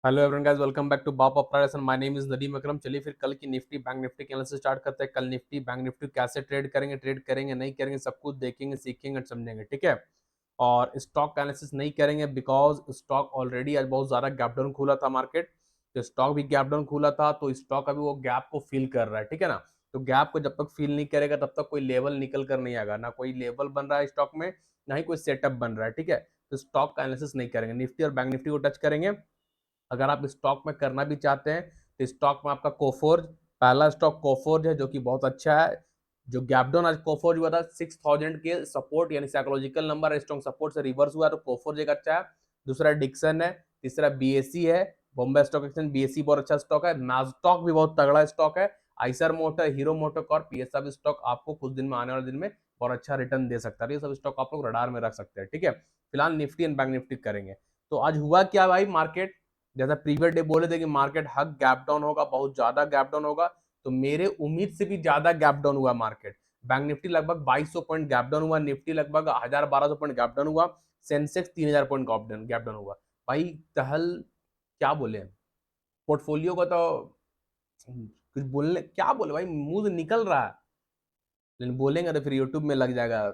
Hello everyone guys, welcome back to Baap operation. My name is Nadeem Akram. चलिए फिर कल की निफ्टी बैंक निफ्टी के एनालिसिस स्टार्ट करते हैं। कल निफ्टी बैंक निफ्टी कैसे ट्रेड करेंगे नहीं करेंगे, सब कुछ देखेंगे, सीखेंगे और समझेंगे, ठीक है। और स्टॉक का एनालिसिस नहीं करेंगे बिकॉज स्टॉक ऑलरेडी आज बहुत ज़्यादा गैप डाउन खुला था मार्केट। तो स्टॉक भी गैप डाउन खुला था, तो स्टॉक अभी वो गैप को फिल कर रहा है, ठीक है ना। तो गैप को जब तक फिल नहीं करेगा तब तक कोई लेवल निकल कर नहीं आएगा, ना कोई लेवल बन रहा है स्टॉक में, ना ही कोई सेटअप बन रहा है, ठीक है। तो स्टॉक का एनालिसिस नहीं करेंगे, निफ्टी और बैंक निफ्टी को टच करेंगे। अगर आप स्टॉक में करना भी चाहते हैं तो स्टॉक में आपका कोफोर्ज, पहला स्टॉक कोफोर्ज है जो कि बहुत अच्छा है। जो गैप डाउन आज कोफोर्ज हुआ था 6000 के सपोर्ट यानी साइकोलॉजिकल नंबर स्ट्रॉन्ग सपोर्ट से रिवर्स हुआ, तो कोफोर्ज एक अच्छा है। दूसरा डिक्सन है। तीसरा बीएससी है, बॉम्बे स्टॉक एक्सचेंज। बीएससी बहुत अच्छा स्टॉक है। नास्टॉक भी बहुत तगड़ा स्टॉक है। Eicher motor, hero motor Corp, ये सब स्टॉक आपको कुछ दिन में, आने वाले दिन में बहुत अच्छा रिटर्न दे सकता है। ये सब स्टॉक आप लोग रडार में रख सकते हैं, ठीक है। फिलहाल निफ्टी एंड बैंक निफ्टी करेंगे। तो आज हुआ क्या भाई, मार्केट जैसा प्रीवियस डे बोले थे कि मार्केट हक गैप डाउन होगा, बहुत ज्यादा गैप डाउन होगा, तो मेरे उम्मीद से भी ज्यादा गैप डाउन हुआ मार्केट। बैंक निफ्टी लगभग 2200 पॉइंट गैप डाउन हुआ, निफ्टी लगभग 1000-1200 पॉइंट गैप डाउन हुआ, सेंसेक्स 3000 पॉइंट गैप डाउन हुआ। भाई तहल, क्या बोले, पोर्टफोलियो का तो कुछ बोलने, क्या बोले भाई, मुंह से निकल रहा है, लेकिन बोलेंगे तो फिर यूट्यूब में लग जाएगा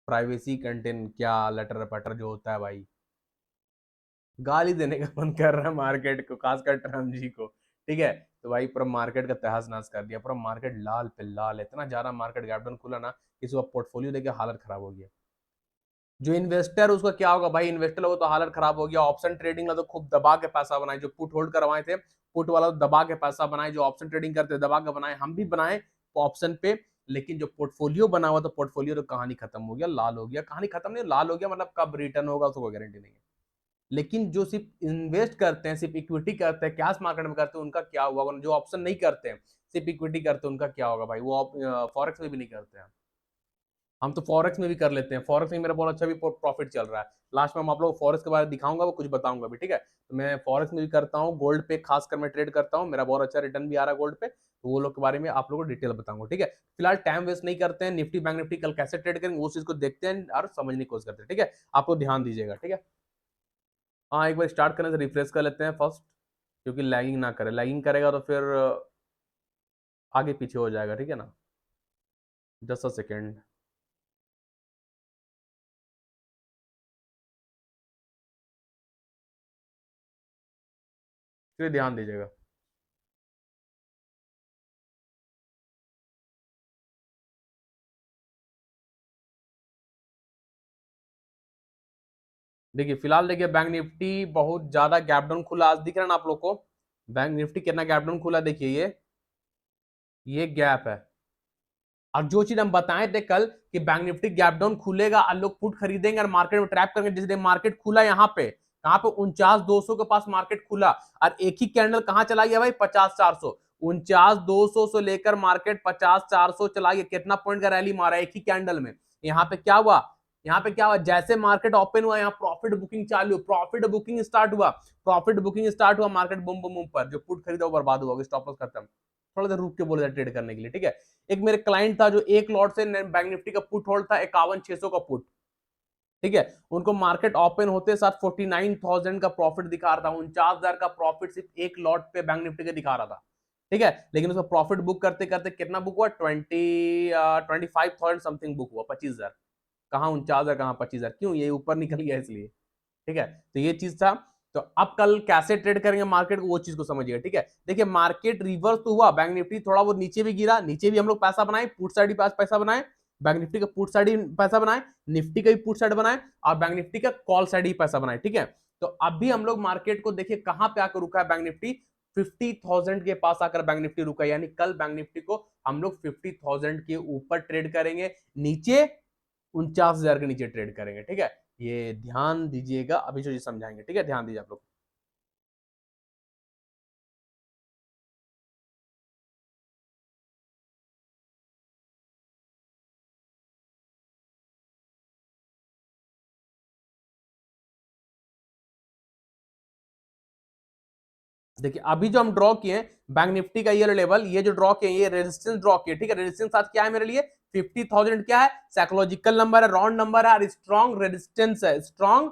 प्राइवेसी कंटेंट, क्या लटर पटर जो होता है भाई। गाली देने का मन कर रहा है मार्केट को, खासकर ट्रम्प जी को, ठीक है। तो भाई पूरा मार्केट का तहस नहस कर दिया, पूरा मार्केट लाल पे लाल, इतना ज्यादा मार्केट गैप डाउन खुला ना, इस वक्त पोर्टफोलियो देके हालत खराब हो गया। जो इन्वेस्टर उसका क्या होगा भाई, इन्वेस्टर लोगों तो हालत खराब हो गया। ऑप्शन ट्रेडिंग तो खूब दबा के पैसा बनाए, जो पुट होल्ड करवाए थे पुट वाला तो दबा के पैसा बनाए, जो ऑप्शन ट्रेडिंग करते दबा के बनाए, हम भी बनाए ऑप्शन पे। लेकिन जो पोर्टफोलियो बना हुआ, तो पोर्टफोलियो तो कहानी खत्म हो गया, लाल हो गया। कहानी खत्म नहीं, लाल हो गया, मतलब कब रिटर्न होगा उसको गारंटी नहीं है। लेकिन जो सिर्फ इन्वेस्ट करते हैं, सिर्फ इक्विटी करते हैं, कैश मार्केट में करते हैं, उनका क्या हुआ। जो ऑप्शन नहीं करते हैं, सिर्फ इक्विटी करते हैं, उनका क्या होगा भाई। वो फॉरेक्स में भी नहीं करते हैं। हम तो फॉरेक्स में भी कर लेते हैं, फॉरेक्स में मेरा बहुत अच्छा भी प्रॉफिट चल रहा है। लास्ट में हम आप लोग फॉरेक्स के बारे में दिखाऊंगा, वो कुछ बताऊंगा भी, ठीक है। तो मैं फॉरेक्स में भी करता हूँ, गोल्ड पे खासकर मैं ट्रेड करता हूँ, मेरा बहुत अच्छा रिटर्न भी आ रहा है गोल्ड पे, तो वो लोग के बारे में आप लोगों को डिटेल बताऊंगा, ठीक है। फिलहाल टाइम वेस्ट नहीं करते हैं, निफ्टी बैंक निफ्टी कल कैसे ट्रेड करेंगे उस चीज को देखते हैं और समझने की कोशिश करते हैं, ठीक है। आपको ध्यान दीजिएगा, ठीक है। हाँ, एक बार स्टार्ट करने से रिफ्रेश कर लेते हैं फर्स्ट, क्योंकि लैगिंग ना करे, लैगिंग करेगा तो फिर आगे पीछे हो जाएगा, ठीक है ना। Just a second. फिर ध्यान दीजिएगा। देखिए फिलहाल, देखिए बैंक निफ्टी बहुत ज्यादा गैप डाउन खुला आज, दिख रहा है ना आप लोग को। बैंक निफ्टी कितना गैप डाउन खुला, देखिए ये गैप है। और जो चीज हम बताए थे कल कि बैंक निफ्टी गैप डाउन खुलेगा और लोग पुट खरीदेंगे और मार्केट में ट्रैप करेंगे, जिस दिन मार्केट खुला यहाँ पे, कहाँ पे 49,200 के पास मार्केट खुला, और एक ही कैंडल कहाँ चला गया भाई, 50,400। 49,200 से लेकर मार्केट 50,400 चला गया, कितना पॉइंट का रैली मारा एक ही कैंडल में। यहाँ पे क्या हुआ, यहाँ पे क्या हुआ, जैसे मार्केट ओपन हुआ यहाँ प्रॉफिट बुकिंग चालू, प्रॉफिट बुकिंग स्टार्ट हुआ, प्रॉफिट बुकिंग स्टार्ट हुआ, मार्केट बूम बूम बूम पर जो पुट खरीदा वो बर्बाद हुआ, स्टॉप लॉस खत्म। थोड़ा देर रुक के बोले ट्रेड करने के लिए, ठीक है। एक मेरे क्लाइंट था जो एक लॉट से बैंक निफ्टी का पुट होल्ड था 51,600 का पुट, ठीक है। उनको मार्केट ओपन होते साथ 49,000 का प्रॉफिट दिखा रहा था, 49,000 का प्रॉफिट सिर्फ एक लॉट पे बैंक निफ्टी के दिखा रहा था, ठीक है। लेकिन उसका प्रॉफिट बुक करते करते कितना बुक हुआ, 25,000 समथिंग बुक हुआ, 25,000। कहाँ 49,000, कहाँ 25,000, क्यों, ये ऊपर निकल गया इसलिए, ठीक है। तो ये चीज था। तो अब कल कैसे ट्रेड करेंगे मार्केट को, वो चीज को समझिएगा, ठीक है। देखिए मार्केट रिवर्स तो हुआ, बैंक निफ्टी थोड़ा वो नीचे भी गिरा, नीचे भी हम लोग पैसा बनाए, पुट साइड भी पैसा बनाए, बैंक निफ्टी का पुट साइड ही पैसा बनाए, निफ्टी का भी पुट साइड बनाए, और बैंक निफ्टी का कॉल साइड ही पैसा बनाए, ठीक है। तो अभी हम लोग मार्केट को देखिए कहां पे आकर रुका है, बैंक निफ्टी 50,000 के पास आकर बैंक निफ्टी रुका, यानी कल बैंक निफ्टी को हम लोग 50,000 के ऊपर ट्रेड करेंगे, नीचे 49,000 के नीचे ट्रेड करेंगे, ठीक है। ये ध्यान दीजिएगा, अभी जो समझाएंगे, ठीक है, ध्यान दीजिए आप लोग। देखिए अभी जो हम ड्रॉ किए बैंक निफ्टी का ये लेवल, ये जो ड्रॉ किए ये रेजिस्टेंस ड्रॉ किए, ठीक है। रेजिस्टेंस आज क्या है मेरे लिए, 50,000 क्या है, साइकोलॉजिकल नंबर है, राउंड नंबर है, और स्ट्रॉन्ग रेजिस्टेंस है, स्ट्रॉन्ग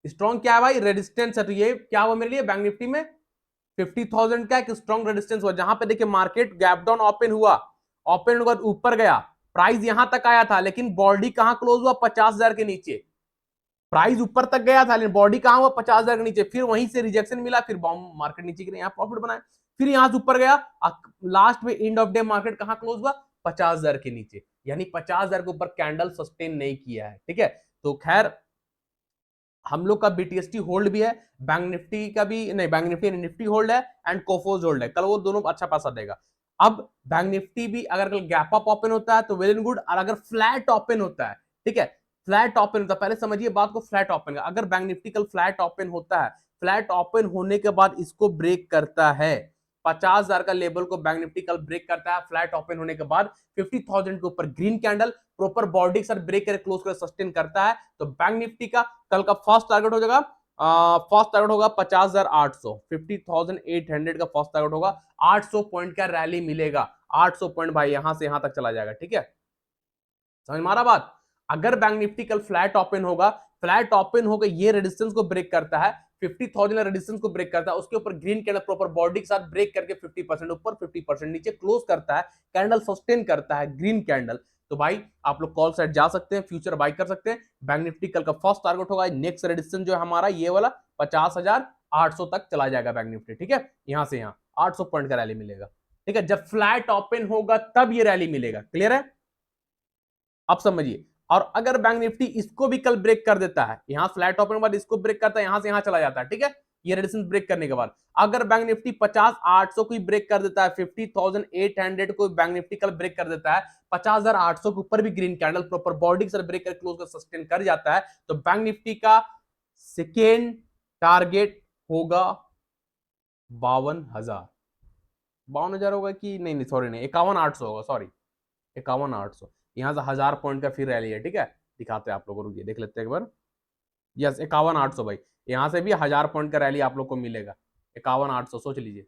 स्ट्रॉन्ग क्या है भाई, रेजिस्टेंस है। तो ये क्या हुआ मेरे लिए बैंक निफ्टी में 50,000 का एक स्ट्रॉन्ग रेजिस्टेंस हुआ, जहां पे देखिए मार्केट गैप डाउन ओपन हुआ, ओपन होकर ऊपर गया, प्राइस यहां तक आया था, लेकिन बॉडी कहां क्लोज हुआ, 50,000 के नीचे। प्राइस ऊपर तक गया था लेकिन बॉडी कहां हुआ, 50,000 के नीचे। फिर वहीं से रिजेक्शन मिला, फिर बॉम्ब मार्केट नीचे गिरे, यहाँ प्रॉफिट बनाया, फिर यहां से ऊपर गया, लास्ट में एंड ऑफ डे मार्केट कहां क्लोज हुआ, 50,000 के नीचे। यानी 50,000 के ऊपर कैंडल सस्टेन नहीं किया है। ठीक है, तो खैर हम लोग का बीटीएसटी होल्ड भी है, बैंक निफ्टी का भी नहीं, बैंक निफ्टी निफ्टी होल्ड है एंड कोफोज होल्ड है, कल वो दोनों अच्छा पैसा देगा। अब बैंक निफ्टी भी अगर कल गैप अप ओपन होता है तो वेल एंड गुड, और अगर फ्लैट ओपन होता है, ठीक है, फ्लैट ओपन होता है, पहले समझिए बात को, फ्लैट ओपन का अगर बैंक निफ्टी कल फ्लैट ओपन होता है, फ्लैट ओपन होने के बाद इसको ब्रेक करता है, 50,000 का लेवल को बैंक निफ्टी कल ब्रेक करता है फ्लैट ओपन होने के बाद, 50,000 के ऊपर ग्रीन कैंडल प्रॉपर बॉडी के साथ ब्रेक करके क्लोज कर सस्टेन करता है, तो बैंक निफ्टी का कल का फर्स्ट टारगेट हो जाएगा, फर्स्ट टारगेट होगा 50,800, 50,800 का फर्स्ट टारगेट होगा, 800 पॉइंट का रैली मिलेगा, 800 पॉइंट भाई यहां से यहां तक चला जाएगा। ठीक है, समझ मारा बात। अगर बैंक निफ्टी कल फ्लैट ओपन होगा, फ्लैट ओपन होकर ये रेजिस्टेंस को ब्रेक करता है, 50,000 रेजिस्टेंस को ब्रेक करता है, उसके ऊपर ग्रीन कैंडल प्रॉपर बॉडी के साथ ब्रेक करके 50% ऊपर 50% नीचे क्लोज करता है, कैंडल सस्टेन करता है ग्रीन कैंडल, तो भाई आप लोग कॉल साइड जा सकते हैं, फ्यूचर बाय कर सकते हैं। बैंक निफ्टी कल का फर्स्ट टारगेट होगा, नेक्स्ट रेजिस्टेंस जो है हमारा ये वाला 50,800 तक चला जाएगा बैंक निफ्टी। ठीक है, यहां से यहां 800 पॉइंट का रैली मिलेगा। ठीक है, जब फ्लैट ओपन होगा तब ये रैली मिलेगा, क्लियर है, आप समझिए। और अगर बैंक निफ्टी इसको भी कल ब्रेक कर देता है, यहां फ्लैट ओपन के बाद इसको ब्रेक करता है, यहां से यहां चला जाता है, ठीक है, ये रेजिस्टेंस ब्रेक करने के बाद अगर बैंक निफ्टी 50,800 को ब्रेक कर देता है, 50,800 को बैंक निफ्टी कल ब्रेक कर देता है, 50,800 के ऊपर भी ग्रीन कैंडल प्रॉपर बॉडी के साथ ब्रेक कर क्लोज कर सस्टेन कर जाता है, तो बैंक निफ्टी का सेकेंड टारगेट होगा 52,000, 52,000 होगा कि नहीं, नहीं सॉरी, नहीं 51,800 होगा, सॉरी 51,800। यहां से 1,000 पॉइंट का फिर रैली है। ठीक है, दिखाते हैं आप लोगों को, देख लेते हैं एक बार। यस 51,800 भाई, यहां से भी 1,000 पॉइंट का रैली आप लोग को मिलेगा, 51,800 सोच लीजिए,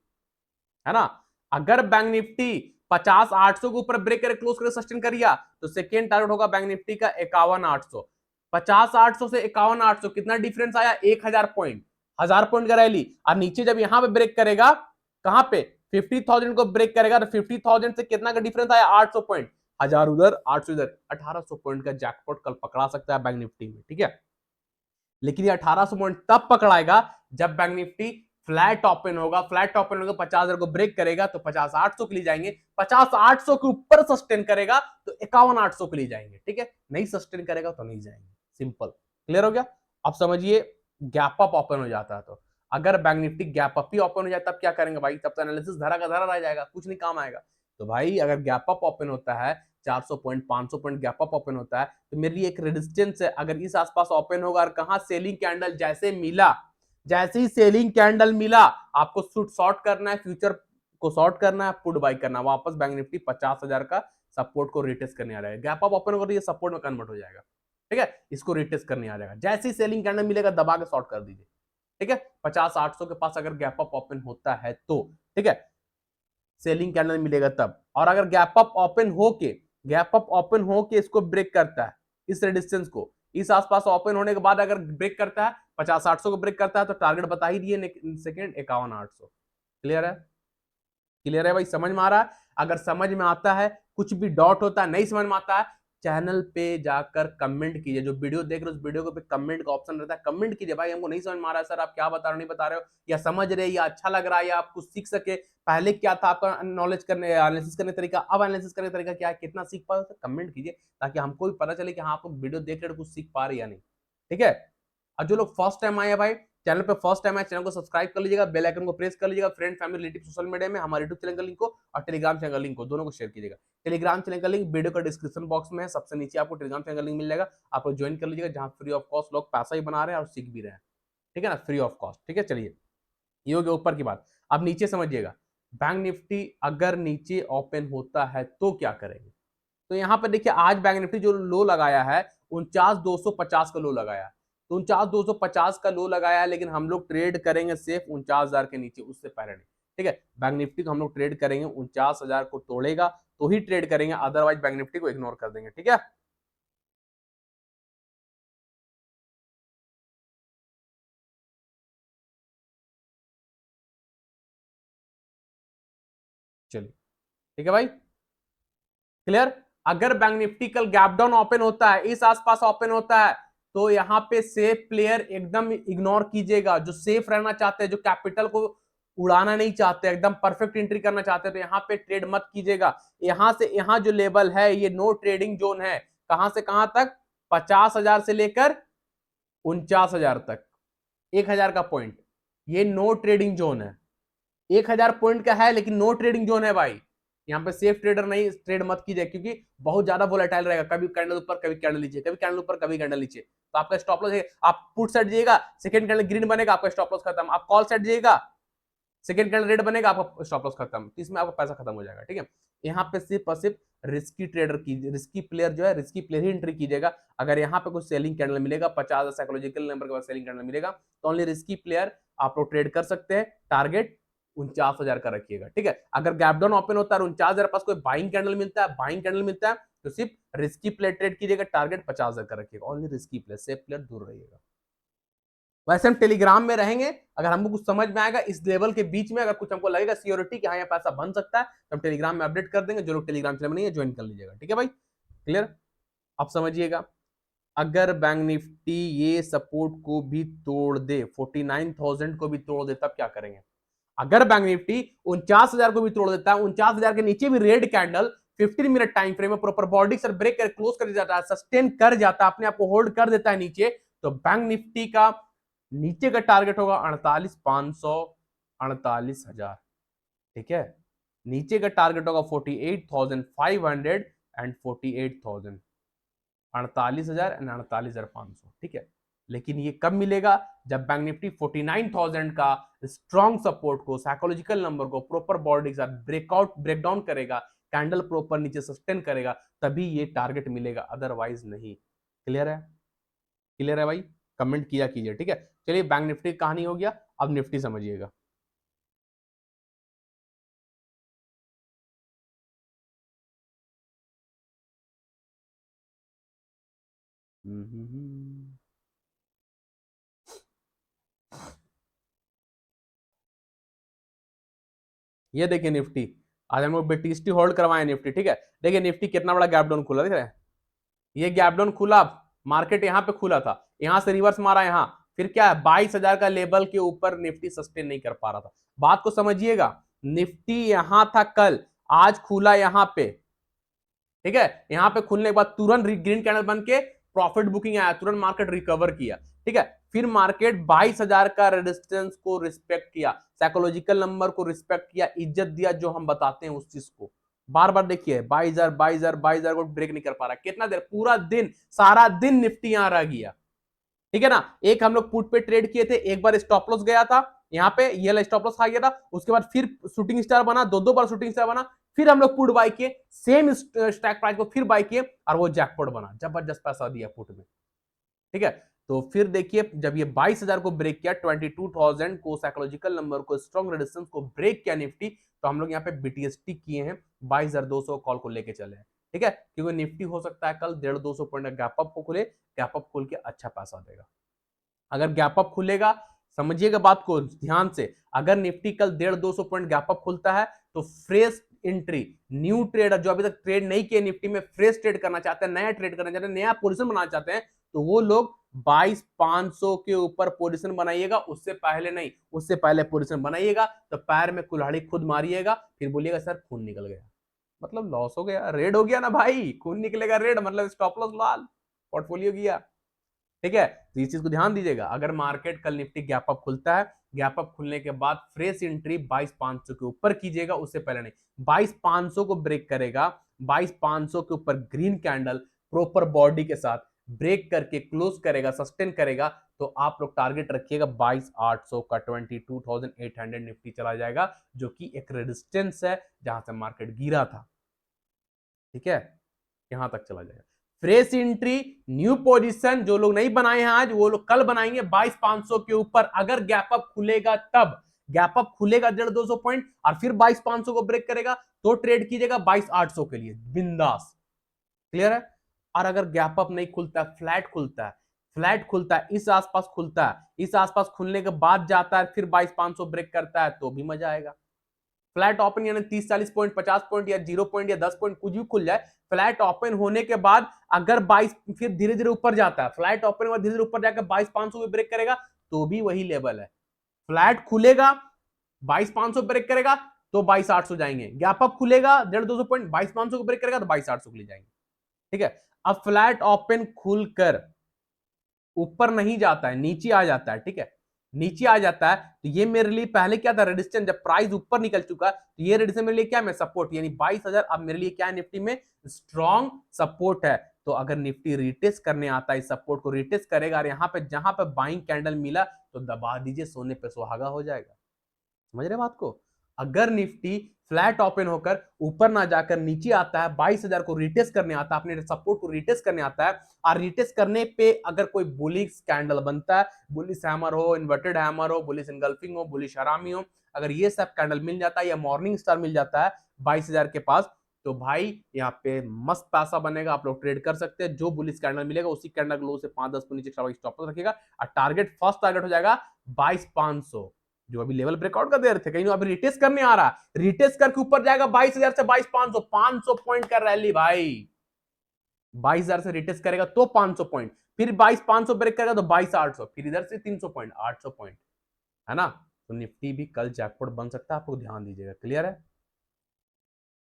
है ना। अगर बैंक निफ्टी 50,800 के ऊपर ब्रेक कर क्लोज कर सस्टेन कर गया, तो सेकेंड टारगेट होगा बैंक निफ्टी का 51,800। 50,800 से 51,800 कितना डिफरेंस आया, 1,000 पॉइंट, 1,000 पॉइंट का रैली। और नीचे जब यहां पे ब्रेक करेगा, कहां पे 50,000 को ब्रेक करेगा, तो 50,000 से कितना का डिफरेंस आया, 800 पॉइंट, 1,000 उधर 800 इधर, 1,800 पॉइंट का जैकपॉट कल पकड़ा सकता है बैंक निफ्टी में। ठीक है, लेकिन ये 1,800 पॉइंट तब पकड़ाएगा जब बैंक निफ्टी फ्लैट ओपन होगा, फ्लैट ओपन होगा 50,000 को ब्रेक करेगा तो 50,800 के लिए जाएंगे, 50,800 के ऊपर सस्टेन करेगा तो 51,800 के लिए जाएंगे। ठीक है, नहीं सस्टेन करेगा तो नहीं जाएंगे, सिंपल, क्लियर हो गया। अब समझिए गैप अप ओपन हो जाता है, तो अगर बैंक निफ्टी गैप अप ही ओपन हो जाए तब क्या करेंगे भाई, तब तो एनालिसिस धरा का धरा रह जाएगा, कुछ नहीं काम आएगा। तो भाई अगर गैप अप ओपन होता है, 400 point 500 point gap up open होता है, तो मेरे लिए एक रेजिस्टेंस है, अगर इस आसपास ओपन होगा और कहां सेलिंग कैंडल जैसे मिला, जैसे ही सेलिंग कैंडल मिला, आपको शूट शॉर्ट करना है, फ्यूचर को शॉर्ट करना है, पुट बाय करना है, वापस बैंक निफ्टी 50,000 का सपोर्ट को रिटेस्ट करने आ जाएगा, गैप अप ओपन होगा तो ये सपोर्ट में कन्वर्ट हो जाएगा। ठीक है, इसको रिटेस्ट करने आ जाएगा, जैसे ही सेलिंग कैंडल मिलेगा दबा के शॉर्ट कर दीजिए। ठीक है, 50,800 के पास अगर गैप अप ओपन होता है तो, ठीक है, सेलिंग कैंडल मिलेगा तब। और अगर गैप अप ओपन होके, गैप अप ओपन होके इसको ब्रेक करता है, इस रेजिस्टेंस को, इस आसपास ओपन होने के बाद अगर ब्रेक करता है, 50,800 को ब्रेक करता है, तो टारगेट बता ही दिए सेकेंड 51,800। क्लियर है, क्लियर है भाई, समझ में आ रहा है। अगर समझ में आता है, कुछ भी डॉट होता है, नहीं समझ में आता है, चैनल पे जाकर कमेंट कीजिए, जो वीडियो देख रहे हो उस वीडियो को पे कमेंट का ऑप्शन रहता है, कमेंट कीजिए भाई हमको नहीं समझ में आ रहा है सर, आप क्या बता रहे हो, नहीं बता रहे हो, या समझ रहे, या अच्छा लग रहा है, या आप कुछ सीख सके, पहले क्या था आपका नॉलेज करने एनालिसिस करने तरीका, अब एनालिसिस करने तरीका क्या है, कितना सीख पाए, कमेंट कीजिए, ताकि हमको भी पता चले कि हाँ आप वीडियो देख रहे हो कुछ सीख पा रहे या नहीं। ठीक है, और जो लोग फर्स्ट टाइम आए भाई, चैनल पे फर्स्ट टाइम आए, चैनल को सब्सक्राइब कर लीजिएगा, बेल आइकन को प्रेस कर लीजिएगा, friend family relative social media में हमारे यूट्यूब चैनल का लिंक को और टेलीग्राम चैनल का लिंक को दोनों को शेयर कीजिएगा। टेलीग्राम चैनल का लिंक वीडियो का डिस्क्रिप्शन बॉक्स में है, सबसे नीचे आपको टेलीग्राम चैनल का लिंक मिल जाएगा, आप ज्वाइन कर लीजिएगा, जहां फ्री ऑफ कॉस्ट लोग पैसा ही बना रहे हैं और सीख भी रहे हैं। ठीक है ना, फ्री ऑफ कॉस्ट। ठीक है, चलिए ये हो गया ऊपर की बात। अब नीचे समझिएगा, बैंक निफ्टी अगर नीचे ओपन होता है तो क्या करेंगे, तो यहां पर देखिए आज बैंक निफ्टी जो लो लगाया है 49,250 का लो लगाया है, तो 49,250 का लो लगाया है, लेकिन हम लोग ट्रेड करेंगे सिर्फ 49,000 के नीचे, उससे पहले नहीं। ठीक है, बैंक निफ्टी को हम लोग ट्रेड करेंगे 49,000 को तोड़ेगा तो ही ट्रेड करेंगे, अदरवाइज बैंक निफ्टी को इग्नोर कर देंगे। ठीक है, चलिए ठीक है भाई, क्लियर। अगर बैंक निफ्टी कल गैप डाउन ओपन होता है, इस आसपास ओपन होता है, तो यहां पे सेफ प्लेयर एकदम इग्नोर कीजिएगा। जो सेफ रहना चाहते हैं, जो कैपिटल को उड़ाना नहीं चाहते, एकदम परफेक्ट एंट्री करना चाहते हैं, तो यहां पे ट्रेड मत कीजिएगा। यहां से यहां जो लेवल है, ये नो ट्रेडिंग जोन है। कहां से कहां तक? 50,000 से लेकर 49,000 तक, 1,000 का पॉइंट, ये नो ट्रेडिंग जोन है। 1,000 पॉइंट का है, लेकिन नो ट्रेडिंग जोन है भाई। यहाँ पे सेफ ट्रेडर नहीं, ट्रेड मत कीजिए, क्योंकि बहुत ज्यादा वोलेटाइल रहेगा। कभी कैंडल ऊपर, कभी कैंडल नीचे, कभी कैंडल ऊपर, कभी कैंडल नीचे। तो आपका स्टॉप लॉस है। आप पुट सेट जाइएगा, सेकंड कैंडल ग्रीन बनेगा, आपका स्टॉप लॉस खत्म। आप कॉल सेट जाइएगा, सेकंड कैंडल रेड बनेगा, आपका स्टॉप लॉस खत्म। तो इसमें आपका पैसा खत्म हो जाएगा। ठीक है, यहाँ पे सिर्फ और सिर्फ रिस्की ट्रेडर की, रिस्की प्लेयर जो है, रिस्की प्लेयर ही एंट्री कीजिएगा। अगर यहाँ पे कुछ सेलिंग कैंडल मिलेगा, 50 साइकोलॉजिकल नंबर के बाद सेलिंग कैंडल मिलेगा, तो ओनली रिस्की प्लेयर आप लोग ट्रेड कर सकते हैं। टारगेट 49,000 का रखिएगा। ठीक है, अगर गैप डाउन ओपन होता है 49,000 पास कोई बाइंग कैंडल मिलता है, बाइंग कैंडल मिलता है, तो सिर्फ रिस्की प्लेयर ट्रेड कीजिएगा। टारगेट 50,000 का रखिएगा। Only risky player, safe player दूर रहिएगा। वैसे हम टेलीग्राम में रहेंगे। अगर हमको कुछ समझ में आएगा इस लेवल के बीच में, अगर कुछ हमको लगेगा सियोरिटी कि हाँ यहाँ पैसा बन सकता है, तो हम टेलीग्राम में अपडेट कर देंगे। जो लोग टेलीग्राम चैनल में नहीं है, ज्वाइन कर लीजिएगा। ठीक है भाई, क्लियर। आप समझिएगा, अगर बैंक निफ्टी ये सपोर्ट को भी तोड़ दे, 49,000 को भी तोड़ दे, तब क्या करेंगे? अगर बैंक निफ्टी 49,000 को भी तोड़ देता है, 49,000 के नीचे भी red candle 15 minute time frame में प्रॉपर बॉडी सर ब्रेक कर क्लोज कर जाता है, सस्टेन कर जाता है, अपने आप को होल्ड कर देता है नीचे, तो बैंक निफ्टी का नीचे का टारगेट होगा 48,500, 48,000। ठीक है, नीचे का टारगेट होगा 48,500 एंड 48,000, 48,000 एंड 48,500। ठीक है, लेकिन ये कब मिलेगा? जब बैंक निफ्टी 49,000 का स्ट्रॉन्ग सपोर्ट को, साइकोलॉजिकल नंबर को प्रॉपर बॉडी के साथ ब्रेकआउट, ब्रेकडाउन करेगा, कैंडल प्रॉपर नीचे सस्टेन करेगा, तभी ये टारगेट मिलेगा, अदरवाइज नहीं। क्लियर है? क्लियर है भाई? कमेंट किया कीजिए। ठीक है, चलिए बैंक निफ्टी की कहानी हो गया, अब निफ्टी समझिएगा। ये देखिए निफ्टी, आज हम लोग BTC होल्ड करवाए निफ्टी। ठीक है, देखिए निफ्टी कितना बड़ा गैप डाउन खुला, दिख रहा है? ये गैप डाउन खुला, मार्केट यहां पे खुला था, यहां से रिवर्स मारा यहां, फिर क्या है, 22,000 का लेवल के ऊपर निफ्टी सस्टेन नहीं कर पा रहा था। बात को समझिएगा, निफ्टी यहां था कल, आज खुला यहां पे। ठीक है, यहां पे खुलने के बाद तुरंत ग्रीन कैंडल बन के प्रॉफिट बुकिंग आया, तुरंत मार्केट रिकवर किया। ठीक है, फिर मार्केट 22,000 का रेजिस्टेंस को रिस्पेक्ट किया, साइकोलॉजिकल नंबर को रिस्पेक्ट किया, इज्जत दिया, जो हम बताते हैं उस चीज को। बार बार देखिए 22,000 22,000 22,000 को ब्रेक नहीं कर पा रहा, कितना देर, पूरा दिन, सारा दिन निफ्टी यहां रह गया। ठीक है ना, एक हम लोग पुट पे ट्रेड किए थे, एक बार स्टॉप लॉस गया था यहाँ पे, ये वाला स्टॉप लॉस खा गया था, उसके बाद फिर शूटिंग स्टार बना, दो दो बार शूटिंग स्टार बना, फिर हम लोग पुट बाय किए, सेम स्टैक प्राइस को फिर बाय किए, और वो जैकपॉट बना, जबरदस्त पैसा दिया पुट में। ठीक है, तो फिर देखिए जब ये 22,000 को ब्रेक किया, 22,000 को, साइकोलॉजिकल नंबर को, स्ट्रॉन्ग रेजिस्टेंस को ब्रेक किया निफ्टी, तो हम लोग यहाँ पे BTST किए हैं, 22,200 कॉल को लेके चले हैं। ठीक है, क्योंकि निफ्टी हो सकता है कल 150-200 पॉइंट गैप अप को खुले, गैप अप खोल के अच्छा पैसा देगा। अगर गैप अप खुलेगा, समझिएगा बात को ध्यान से, अगर निफ्टी कल 150-200 पॉइंट गैप अप खुलता है, तो फ्रेश एंट्री, न्यू ट्रेडर जो अभी तक ट्रेड नहीं किए निफ्टी में, फ्रेश ट्रेड करना चाहते हैं, नया ट्रेड करना चाहते हैं, नया पोजीशन बनाना चाहते हैं, तो वो लोग 22,500 के ऊपर पोजीशन बनाइएगा, उससे पहले नहीं, उससे पहले पोजीशन बनाइएगा, तो पैर में कुल्हाड़ी खुद मारिएगा, फिर बोलिएगा सर खून निकल गया, मतलब लॉस हो गया, रेड हो गया ना भाई, खून निकलेगा रेड, मतलब स्टॉप लॉस लाल, पोर्टफोलियो गया। ठीक है, तो इस चीज को ध्यान दीजिएगा। अगर मार्केट कल निफ्टी गैप अप खुलता है, गैप अप खुलने के बाद फ्रेश एंट्री 22,500 के ऊपर कीजिएगा, उससे पहले नहीं। 22,500 को ब्रेक करेगा, 22,500 के ऊपर ग्रीन कैंडल प्रॉपर बॉडी के साथ ब्रेक करके क्लोज करेगा, सस्टेन करेगा, तो आप लोग टारगेट रखिएगा 22,800 का, 22,800 निफ्टी चला जाएगा, जो कि एक रेजिस्टेंस है जहां से मार्केट गिरा था। ठीक है, यहां तक चला जाएगा। फ्रेश एंट्री, न्यू पोजीशन जो लोग नहीं बनाए हैं आज, वो लोग कल बनाएंगे 22,500 के ऊपर। अगर गैप अप खुलेगा तब, गैप अप खुलेगा 150-200 पॉइंट और फिर 22,500 को ब्रेक करेगा, तो ट्रेड कीजिएगा 22,800 के लिए बिंदास। क्लियर है? और अगर गैप अप नहीं खुलता, फ्लैट खुलता है, फ्लैट खुलता है, इस आसपास खुलता है, इस आसपास खुलने के बाद जाता है, फिर 22,500 ब्रेक करता है, तो भी मजा आएगा। फ्लैट ओपन यानी 30-40 पॉइंट, 50 पॉइंट या 0 पॉइंट या 10 पॉइंट कुछ भी खुल जाए, फ्लैट ओपन होने के बाद अगर 22 फिर धीरे धीरे ऊपर जाता है, फ्लैट ओपन के बाद धीरे धीरे ऊपर जाकर 22,500 पे ब्रेक करेगा तो भी वही लेवल है। फ्लैट खुलेगा 22,500 ब्रेक करेगा तो 22,800 जाएंगे, गैप अप खुलेगा 150-200 पॉइंट 22,500 को ब्रेक करेगा तो 22,800 के लिए जाएंगे। ठीक है, अब फ्लैट ओपन खुलकर ऊपर नहीं जाता है, नीचे आ जाता है। ठीक है, नीचे आ जाता है तो ये मेरे लिए पहले क्या था, रेजिस्टेंस। जब प्राइस ऊपर निकल चुका तो ये रेजिस्टेंस मेरे लिए क्या है, सपोर्ट, यानी 22,000 अब मेरे लिए क्या है, निफ्टी में स्ट्रॉन्ग सपोर्ट है। तो अगर निफ्टी रिटेस्ट करने आता है, इस सपोर्ट को रिटेस्ट करेगा और यहाँ पे जहां पे बाइंग कैंडल मिला तो दबा दीजिए, सोने पे सुहागा हो जाएगा। समझ रहे बात को? अगर निफ्टी फ्लैट ओपन होकर ऊपर ना जाकर नीचे आता है, 22,000 को रिटेस्ट करने आता है, अपने सपोर्ट को रिटेस्ट करने आता है, और रिटेस्ट करने पे अगर कोई बुलिश कैंडल बनता है, बुलिश हैमर हो, इन्वर्टेड हैमर हो, बुलिश इनगल्फिंग हो, बुलिश हरामी हो, अगर ये सब कैंडल मिल जाता है या मॉर्निंग स्टार मिल जाता है 22,000 के पास, तो भाई यहाँ पे मस्त पैसा बनेगा, आप लोग ट्रेड कर सकते हैं। जो बुलिश कैंडल मिलेगा उसी कैंडल लो से 5-10 पॉइंट नीचे स्टॉप लॉस रखेगा और टारगेट, फर्स्ट टारगेट हो जाएगा 22,500, जो अभी लेवल ब्रेकआउट कर दे रहे थे, कहीं अभी रिटेस्ट करने आ रहा, रिटेस्ट करके ऊपर जाएगा 22,000 से 22,500, 500 पॉइंट का रैली भाई। 22,000 से रिटेस्ट करेगा तो 500 पॉइंट, फिर 22,500 ब्रेक करेगा तो 22,800, फिर इधर से 300 पॉइंट, 800 पॉइंट, है ना? तो निफ्टी भी कल जैकपॉट बन सकता है, आपको ध्यान दीजिएगा। क्लियर है?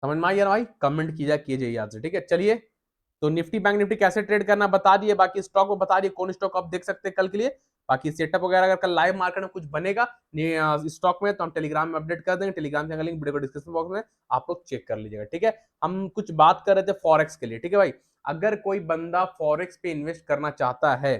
समझ में आई भाई? कमेंट कीजिए याद से। ठीक है, चलिए, तो निफ्टी बैंक निफ्टी कैसे ट्रेड करना बता दिए, बाकी स्टॉक को बता दिए कौन स्टॉक आप देख सकते हैं कल के लिए। बाकी सेटअप वगैरह अगर कल लाइव मार्केट में कुछ बनेगा स्टॉक में तो हम टेलीग्राम में अपडेट कर देंगे, टेलीग्राम का लिंक वीडियो को डिस्क्रिप्शन बॉक्स में आप लोग चेक कर लीजिएगा। ठीक है, हम कुछ बात कर रहे थे फॉरेक्स के लिए। ठीक है भाई, अगर कोई बंदा फॉरेक्स पे इन्वेस्ट करना चाहता है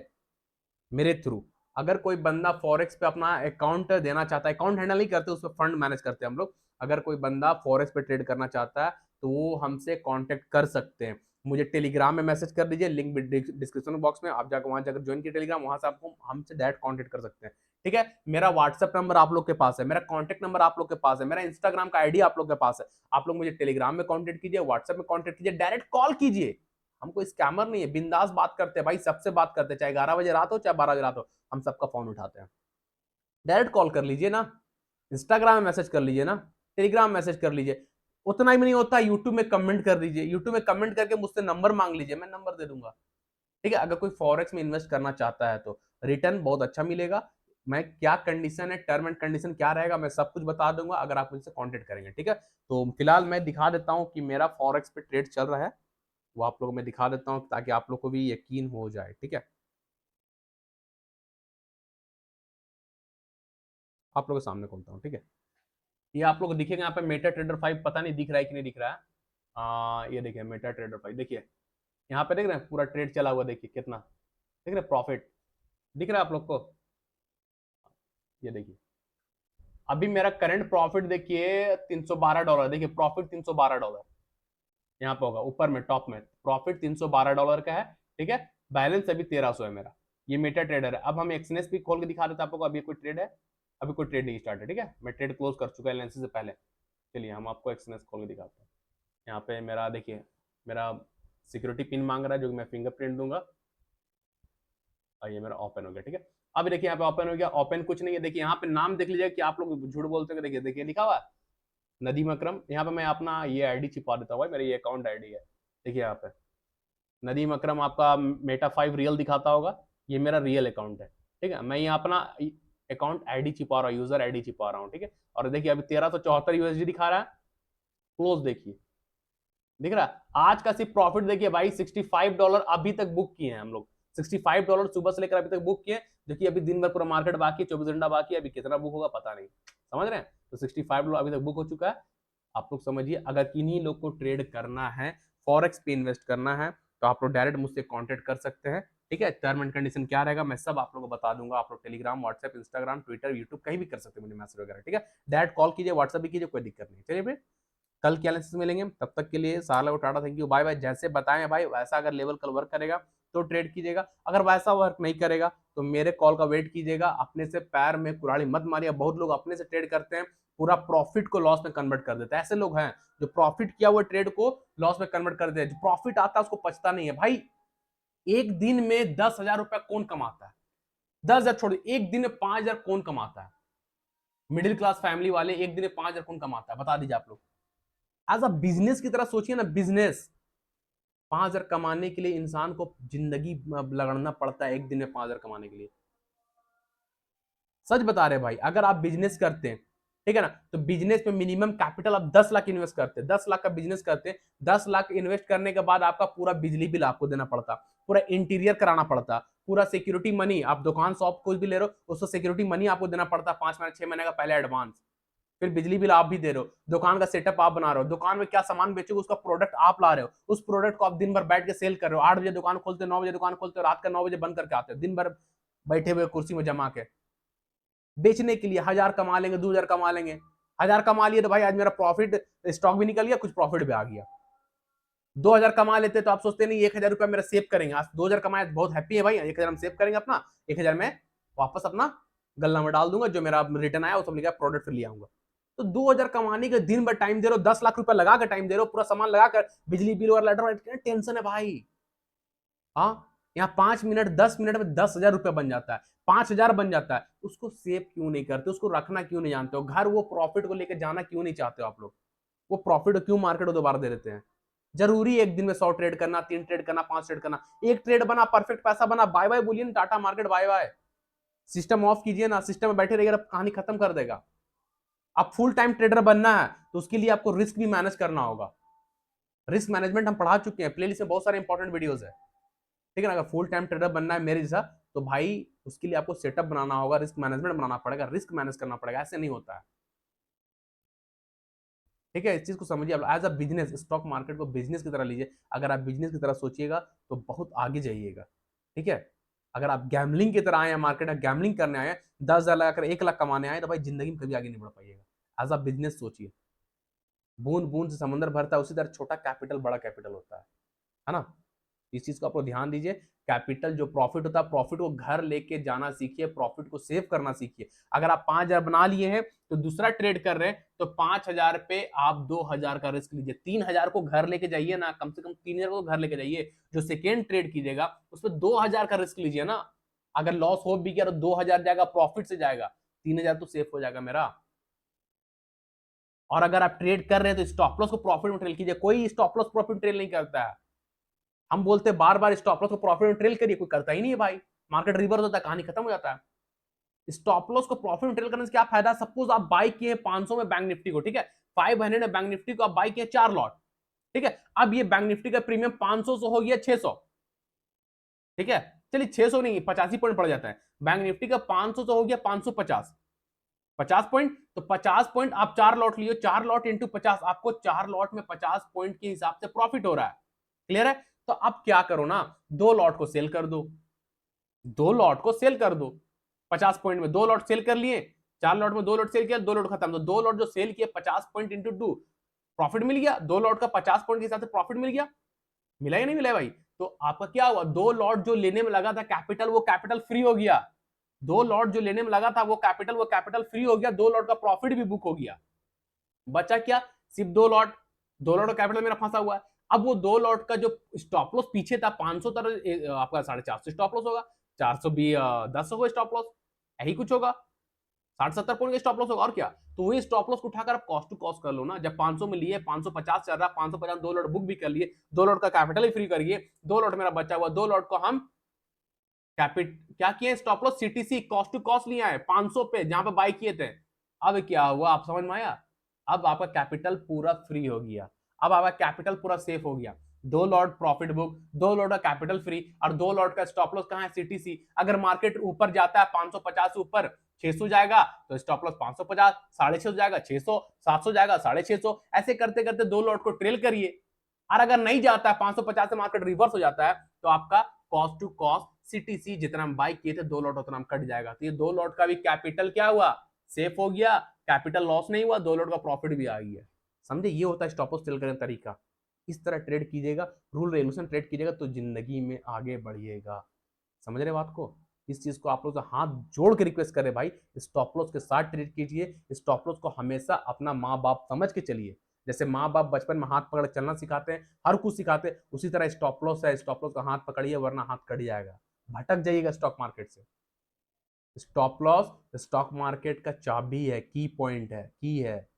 मेरे थ्रू, अगर कोई बंदा फॉरेक्स पे अपना अकाउंट देना चाहता है, अकाउंट हैंडल नहीं करते, उस पर फंड मैनेज करते हैं हम लोग, अगर कोई बंदा फॉरेक्स पे ट्रेड करना चाहता है तो वो हमसे कांटेक्ट कर सकते हैं। मुझे टेलीग्राम में मैसेज कर दीजिए, लिंक डिस्क्रिप्शन बॉक्स में, आप जाकर वहां जाकर ज्वाइन कीजिए टेलीग्राम, वहां से आपको हमसे डायरेक्ट कांटेक्ट कर सकते हैं। ठीक है, मेरा व्हाट्सएप नंबर आप लोग के पास है, मेरा कॉन्टेक्ट नंबर आप लोग के पास है, मेरा इंस्टाग्राम का आईडी आप लोग के पास है। आप लोग मुझे टेलीग्राम में कॉन्टेक्ट कीजिए, व्हाट्सएप में कॉन्टेक्ट कीजिए, डायरेक्ट कॉल कीजिए। हम कोई स्कैमर नहीं है, बिंदास बात करते हैं भाई, सबसे बात करते हैं, चाहे 11 बजे रात हो चाहे 12 बजे रात हो, हम सबका फोन उठाते हैं। डायरेक्ट कॉल कर लीजिए ना, इंस्टाग्राम में मैसेज कर लीजिए ना, टेलीग्राम मैसेज कर लीजिए। उतना ही नहीं होता, यूट्यूब में कमेंट कर दीजिए, यूट्यूब में कमेंट करके मुझसे नंबर मांग लीजिए, मैं नंबर दे दूंगा। ठीक है, अगर कोई फॉरेक्स में इन्वेस्ट करना चाहता है तो रिटर्न बहुत अच्छा मिलेगा। मैं क्या कंडीशन है, टर्म एंड कंडीशन क्या रहेगा, मैं सब कुछ बता दूंगा अगर आप मुझसे कांटेक्ट करेंगे। ठीक है, तो फिलहाल मैं दिखा देता हूं कि मेरा फॉरेक्स पे ट्रेड चल रहा है, वो आप लोगों को मैं दिखा देता हूं ताकि आप लोग को भी यकीन हो जाए। ठीक है, आप लोगों के सामने खोलता हूँ। ठीक है, ये आप लोग दिखेगा यहाँ पे मेटा ट्रेडर 5, पता नहीं दिख रहा है कि नहीं दिख रहा है। ये देखिए मेटा ट्रेडर 5, देखिए यहाँ पे देख रहे हैं पूरा ट्रेड चला हुआ, देखिए कितना देख रहे हैं प्रॉफिट, दिख रहा है आप लोग को? ये देखिए अभी मेरा करंट प्रॉफिट देखिए $312, देखिए प्रॉफिट $312 यहाँ पे होगा, ऊपर में टॉप में प्रॉफिट $312 का है। ठीक है, बैलेंस अभी 1300 है मेरा। ये मेटा ट्रेडर है। अब हम एक्सनेस भी खोल के दिखा देते हैं आप लोग, अभी कोई ट्रेड है? अभी कोई ट्रेड नहीं स्टार्ट है। ठीक है, मैं ट्रेड क्लोज कर चुका है एलएनसी से पहले। चलिए हम आपको एक्सनेस खोल के दिखाते हैं। यहाँ पे मेरा देखिए, मेरा सिक्योरिटी पिन मांग रहा है जो कि मैं फिंगरप्रिंट दूंगा, और ये मेरा ओपन हो गया। ठीक है, अब देखिए यहाँ पे ओपन हो गया, ओपन कुछ नहीं है, देखिए यहाँ पे नाम देख लीजिए कि आप लोग झूठ बोलते हैं। देखिए देखिए लिखा हुआ नदीम अकरम, यहाँ पे मैं अपना ये आईडी छिपा देता हूँ भाई, मेरा ये अकाउंट आईडी है। देखिए यहाँ पे नदीम अकरम आपका मेटा 5 रियल दिखाता होगा, ये मेरा रियल अकाउंट है। ठीक है, मैं यहाँ अपना अकाउंट आईडी छिपा रहा हूँ, यूजर आईडी छिपा रहा हूँ। ठीक है, और देखिए अभी 1374 यूएसडी दिखा रहा है, क्लोज देखिए, दिख रहा है। आज का सिर्फ प्रॉफिट देखिए भाई, $65 अभी तक बुक किए हैं हम लोग, $65 सुबह से लेकर अभी तक बुक किए। देखिए अभी दिन भर पूरा मार्केट बाकी है, 24 घंटा बाकी है, अभी कितना बुक होगा पता नहीं। समझ रहे हैं? तो $65 अभी तक बुक हो चुका है। आप लोग समझिए, अगर किन्हीं लोग को ट्रेड करना है, फॉरेक्स पे इन्वेस्ट करना है, तो आप लोग डायरेक्ट मुझसे कॉन्टेक्ट कर सकते हैं। ठीक है, टर्म एंड कंडीशन क्या रहेगा मैं सब आप लोगों को बता दूंगा। आप लोग Telegram, WhatsApp, Instagram, Twitter, YouTube कहीं भी कर सकते हैं मुझे मैसेज वगैरह। ठीक है, डायरेक्ट कॉल कीजिए, व्हाट्सएप भी कीजिए, कोई दिक्कत नहीं। चलिए फिर कल के एनालिसिस में मिलेंगे, तब तक के लिए सारा tata, thank you, bye bye. जैसे बताएं भाई वैसा अगर लेवल कल वर्क करेगा तो ट्रेड कीजिएगा, अगर वैसा वर्क नहीं करेगा तो मेरे कॉल का वेट कीजिएगा। अपने से पैर में कुल्हाड़ी मत मारिए, बहुत लोग अपने से ट्रेड करते हैं, पूरा प्रॉफिट को लॉस में कन्वर्ट कर देते हैं। ऐसे लोग हैं जो प्रॉफिट किया हुआ ट्रेड को लॉस में कन्वर्ट कर देते हैं, जो प्रॉफिट आता है उसको पछता नहीं है भाई। एक दिन में 10,000 रुपया कौन कमाता है? 10,000 छोड़, एक दिन में 5,000 कौन कमाता है? मिडिल क्लास फैमिली वाले एक दिन में 5,000 कौन कमाता है, बता दीजिए आप लोग। एज अ बिजनेस की तरह सोचिए ना, बिजनेस 5,000 कमाने के लिए इंसान को जिंदगी लगड़ना पड़ता है, एक दिन में 5,000 कमाने के लिए। सच बता रहे भाई, अगर आप बिजनेस करते हैं, ठीक है ना, तो बिजनेस में मिनिमम कैपिटल आप 10 लाख इन्वेस्ट करते हैं, 10 लाख का बिजनेस करते हैं, 10 लाख इन्वेस्ट करने के बाद आपका पूरा बिजली बिल आपको देना पड़ता, पूरा इंटीरियर कराना पड़ता, पूरा सिक्योरिटी मनी, आप दुकान शॉप कुछ भी ले रहे हो उसको सिक्योरिटी मनी आपको देना पड़ता, 5 महीने 6 महीने का पहले एडवांस, फिर बिजली बिल आप भी दे रहे हो, दुकान का सेटअप आप बना रहे हो, दुकान में क्या सामान बेचोगे उसका प्रोडक्ट आप ला रहे हो, उस प्रोडक्ट को आप दिन भर बैठ के सेल कर रहे हो, 8 बजे दुकान खोलते हो, 9 बजे दुकान खोलते हो, रात का 9 बजे बंद करके आते हो, दिन भर बैठे हुए कुर्सी में जमा के बेचने के लिए 1,000 कमा लेंगे, 2,000 कमा लेंगे, 1,000 कमा लिए तो भाई आज मेरा प्रॉफिट, स्टॉक भी निकल गया, कुछ प्रॉफिट भी आ गया। 2,000 कमा लेते तो आप सोचते नहीं 1,000 रुपया मेरा सेव करेंगे, आज 2,000 कमाए बहुत हैप्पी है भाई, 1,000 हम सेव करेंगे अपना, 1,000 में वापस अपना गल्ला में डाल दूंगा, जो मेरा रिटर्न आया वो सब लिखा प्रोडक्ट फिर ले आऊंगा। तो 2,000 कमाने के दिन भर टाइम दे रहे हो, 10 लाख रुपया लगा कर टाइम दे रहे हो, पूरा सामान लगाकर बिजली बिल और लेटर, टेंशन है भाई। हाँ, यहाँ 5 मिनट 10 मिनट में 10,000 रुपया बन जाता है, 5,000 बन जाता है, उसको सेव क्यों नहीं करते, उसको रखना क्यों नहीं जानते हो, घर वो प्रॉफिट को लेकर जाना क्यों नहीं चाहते हो आप लोग, वो प्रॉफिट को क्यों मार्केट को दोबारा दे देते हैं। जरूरी है एक दिन में 100 ट्रेड करना, 3 ट्रेड करना, 5 ट्रेड करना, एक ट्रेड बना परफेक्ट पैसा बना, बाय बाय बोलिए ना, tata market bye bye, system off कीजिए ना, सिस्टम में बैठे रहिएगा कहानी खत्म कर देगा। आप फुल टाइम ट्रेडर बनना है तो उसके लिए आपको रिस्क भी मैनेज करना होगा, रिस्क मैनेजमेंट हम पढ़ा चुके हैं, प्लेलिस्ट में बहुत सारे इंपॉर्टेंट वीडियोस है, ठीक है ना। अगर फुल टाइम ट्रेडर बनना है मेरे जैसा, तो भाई उसके लिए आपको सेटअप बनाना होगा, रिस्क मैनेजमेंट बनाना पड़ेगा, रिस्क मैनेज करना पड़ेगा, ऐसे नहीं होता है, ठीक है। इस चीज को समझिए, आप as a business stock market को बिजनेस की तरह लीजिए, अगर आप बिजनेस की तरह सोचिएगा तो बहुत आगे जाइएगा, ठीक है। अगर आप गैमलिंग की तरह आए हैं मार्केट में, गैमलिंग करने आए हैं, 10,000 लगाकर 1 लाख कमाने आए, तो भाई जिंदगी में कभी आगे नहीं बढ़ पाइएगा। एज अ बिजनेस सोचिए, बूंद बूंद से समंदर भरता है, उसी तरह छोटा कैपिटल बड़ा कैपिटल होता है ना। इस चीज को आप लोग ध्यान दीजिए, कैपिटल जो प्रॉफिट होता है, प्रॉफिट को घर लेके जाना सीखिए, प्रॉफिट को सेव करना सीखिए। अगर आप 5,000 बना लिए हैं तो दूसरा ट्रेड कर रहे हैं तो 5,000 पे आप 2,000 का रिस्क लीजिए, 3,000 को घर लेके जाइए ना, कम से कम 3,000 को घर लेके जाइए, जो सेकेंड ट्रेड कीजिएगा उसमें 2,000 का रिस्क लीजिए ना। अगर लॉस हो भी गया तो 2,000 जाएगा, प्रॉफिट से जाएगा, 3,000 तो सेफ हो जाएगा मेरा। और अगर आप ट्रेड कर रहे हैं तो स्टॉप लॉस को प्रॉफिट में ट्रेल कीजिए, कोई स्टॉप लॉस प्रॉफिट ट्रेल नहीं करता है। हम बोलते हैं बार बार स्टॉप लॉस को प्रॉफिट में ट्रेल करिए, कोई करता ही नहीं है भाई, मार्केट रिवर्स होता है, कहानी खत्म हो जाता है। स्टॉप लॉस को प्रॉफिट में ट्रेल करने से क्या फायदा, सपोज आप बाई किए 500 में बैंक निफ्टी को, ठीक है, 500 में बैंक निफ्टी को आप बाई किए 4 लॉट, ठीक है, अब ये बैंक निफ्टी का प्रीमियम 500 से हो गया 600, ठीक है, चलिए 600 नहीं 85 पॉइंट पड़ जाता है, बैंक निफ्टी का 500 से हो गया 550, 50 पॉइंट, तो 50 पॉइंट आप 4 लॉट लियो, 4 लॉट इंटू 50, आपको 4 लॉट में 50 पॉइंट के हिसाब से प्रॉफिट हो रहा है, क्लियर है। तो अब क्या करो ना, 2 लॉट को सेल कर दो, 2 लॉट को सेल कर दो, 50 पॉइंट में 2 लॉट सेल कर लिए, 4 लॉट में 2 लॉट सेल किया, 2 लॉट खत्म, तो 2 लॉट जो सेल किए 50 पॉइंट इंटू 2 प्रॉफिट मिल गया, 2 लॉट का 50 पॉइंट के हिसाब से प्रॉफिट मिल गया, मिला या नहीं मिला भाई। तो आपका क्या हुआ, 2 लॉट जो लेने में लगा था कैपिटल, वो कैपिटल फ्री हो गया, 2 लॉट जो लेने में लगा था वो कैपिटल फ्री हो गया, 2 लॉट का प्रॉफिट भी बुक हो गया, बचा क्या, सिर्फ 2 लॉट, 2 लॉट का कैपिटल मेरा फंसा हुआ है। अब वो 2 लॉट का जो स्टॉप लॉस पीछे था 500 तरह आपका 450 स्टॉप लॉस होगा, 400 भी 10 होगा स्टॉप लॉस, यही कुछ होगा, 60-70 पॉइंट का स्टॉप लॉस होगा, और क्या। तो वही स्टॉप लॉस को उठाकर आप कॉस्ट टू कॉस्ट कर लो ना, जब 500 में लिए 550 चल रहा, 550 2 लॉट बुक भी कर लिए, 2 लॉट का कैपिटल ही फ्री करिए, 2 लॉट मेरा बचा हुआ, 2 लॉट को हम क्या किए, stop loss CTC cost to cost लिया है 500 पे, जहां पे बाय किए थे। अब क्या हुआ, आप समझ में आया, अब आपका कैपिटल पूरा फ्री हो गया, अब आपका कैपिटल पूरा सेफ हो गया, 2 लॉट प्रॉफिट बुक, 2 लॉट का कैपिटल फ्री, और 2 लॉट का स्टॉप लॉस कहां है, सीटीसी। अगर मार्केट ऊपर जाता है 550 से ऊपर 600 जाएगा तो स्टॉप लॉस 550, 650 जाएगा 600, 700 जाएगा 650, ऐसे करते करते 2 लॉट को ट्रेल करिए। और अगर नहीं जाता है 550 से मार्केट रिवर्स हो जाता है, तो आपका कॉस्ट टू कॉस्ट सीटीसी जितना हम बाई किए थे 2 लॉट उतना हम कट जाएगा, तो ये 2 लॉट का भी कैपिटल क्या हुआ, सेफ हो गया, कैपिटल लॉस नहीं हुआ, 2 लॉट का प्रॉफिट भी आ गया। समझे, ये होता है स्टॉप लॉस सेल करने का तरीका। इस तरह ट्रेड कीजिएगा, रूल रेगुलेशन ट्रेड कीजिएगा तो जिंदगी में आगे बढ़िएगा। समझ रहे बात को, इस चीज को आप लोग हाथ जोड़ के रिक्वेस्ट करें भाई, स्टॉप लॉस के साथ ट्रेड कीजिए, स्टॉप लॉस को हमेशा अपना माँ बाप समझ के चलिए, जैसे माँ बाप बचपन में हाथ पकड़ चलना सिखाते हैं, हर कुछ सिखाते हैं, उसी तरह स्टॉप लॉस है, स्टॉप लॉस का हाथ पकड़िए वरना हाथ कट जाएगा, भटक जाइएगा स्टॉक मार्केट से। स्टॉप लॉस स्टॉक मार्केट का चाबी है, की पॉइंट है, की है।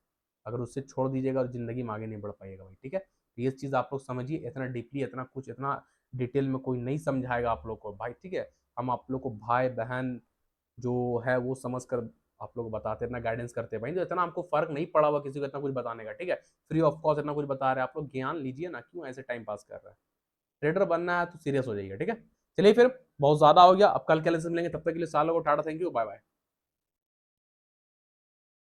अगर उससे छोड़ दीजिएगा और जिंदगी में आगे नहीं बढ़ पाइएगा भाई, ठीक है। तो ये चीज आप लोग समझिए, इतना डीपली, इतना कुछ, इतना डिटेल में कोई नहीं समझाएगा आप लोग को भाई, ठीक है। हम आप लोग को भाई बहन जो है वो समझ कर आप लोग को बताते, इतना गाइडेंस करते हैं भाई, तो इतना हमको फर्क नहीं पड़ा हुआ किसी को इतना कुछ बताने का, ठीक है। फ्री ऑफ कॉस्ट इतना कुछ बता रहे हैं आप लोग, ज्ञान लीजिए ना, क्यों ऐसे टाइम पास कर रहे हैं। ट्रेडर बनना है तो सीरियस हो जाइए, ठीक है। चलिए फिर बहुत ज्यादा हो गया, अब कल के लेसन मिलेंगे, तब तक के लिए सालों को tata, thank you, bye bye.